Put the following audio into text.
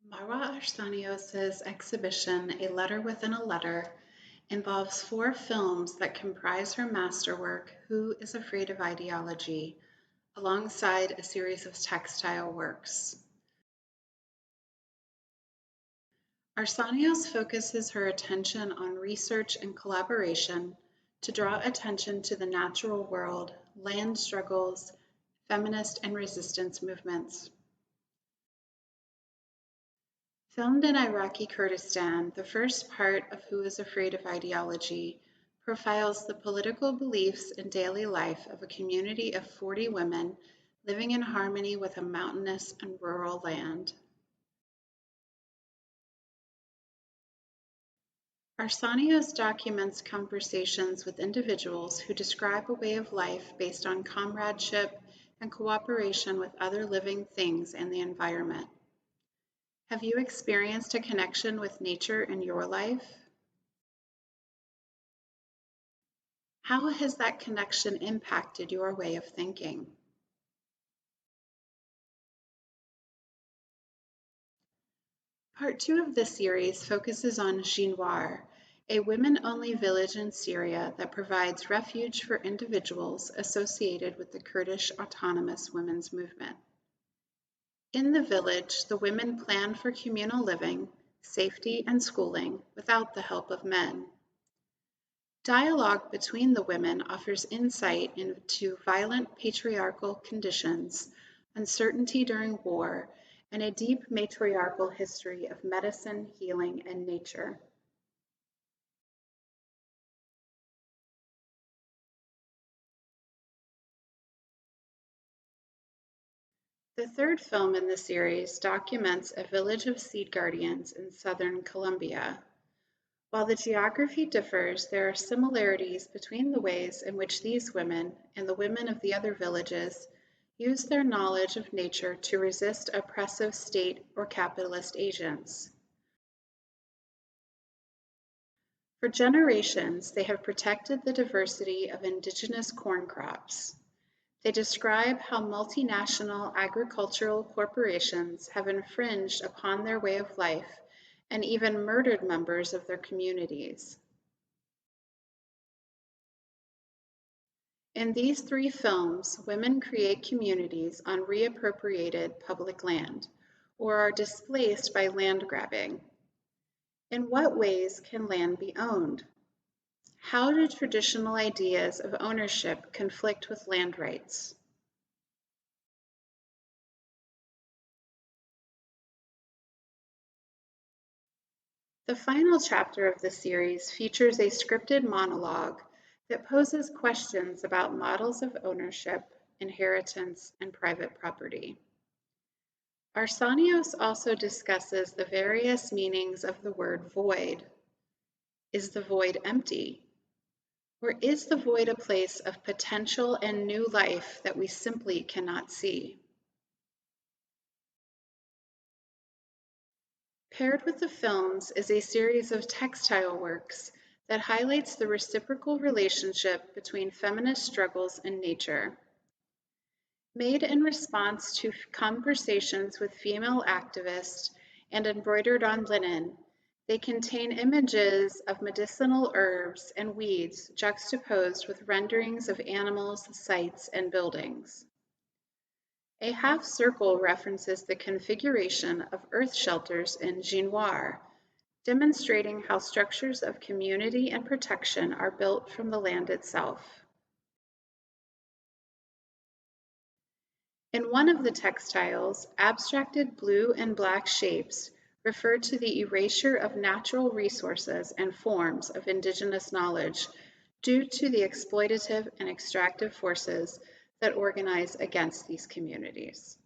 Marwa Arsanios' exhibition, A Letter Within a Letter, involves 4 films that comprise her masterwork, Who is Afraid of Ideology, alongside a series of textile works. Arsanios focuses her attention on research and collaboration to draw attention to the natural world, land struggles, feminist and resistance movements. Filmed in Iraqi Kurdistan, the first part of Who is Afraid of Ideology profiles the political beliefs and daily life of a community of 40 women living in harmony with a mountainous and rural land. Arsanios documents conversations with individuals who describe a way of life based on comradeship and cooperation with other living things and the environment. Have you experienced a connection with nature in your life? How has that connection impacted your way of thinking? Part 2 of this series focuses on Jinwar, a women-only village in Syria that provides refuge for individuals associated with the Kurdish autonomous women's movement. In the village, the women plan for communal living, safety, and schooling without the help of men. Dialogue between the women offers insight into violent patriarchal conditions, uncertainty during war, and a deep matriarchal history of medicine, healing, and nature. The third film in the series documents a village of seed guardians in southern Colombia. While the geography differs, there are similarities between the ways in which these women and the women of the other villages use their knowledge of nature to resist oppressive state or capitalist agents. For generations, they have protected the diversity of indigenous corn crops. They describe how multinational agricultural corporations have infringed upon their way of life and even murdered members of their communities. In these 3 films, women create communities on reappropriated public land or are displaced by land grabbing. In what ways can land be owned? How do traditional ideas of ownership conflict with land rights? The final chapter of the series features a scripted monologue that poses questions about models of ownership, inheritance, and private property. Arsanios also discusses the various meanings of the word void. Is the void empty? Or is the void a place of potential and new life that we simply cannot see? Paired with the films is a series of textile works that highlights the reciprocal relationship between feminist struggles and nature. Made in response to conversations with female activists and embroidered on linen, they contain images of medicinal herbs and weeds juxtaposed with renderings of animals, sites, and buildings. A half circle references the configuration of earth shelters in Jinwar, demonstrating how structures of community and protection are built from the land itself. In one of the textiles, abstracted blue and black shapes refer to the erasure of natural resources and forms of indigenous knowledge due to the exploitative and extractive forces that organize against these communities.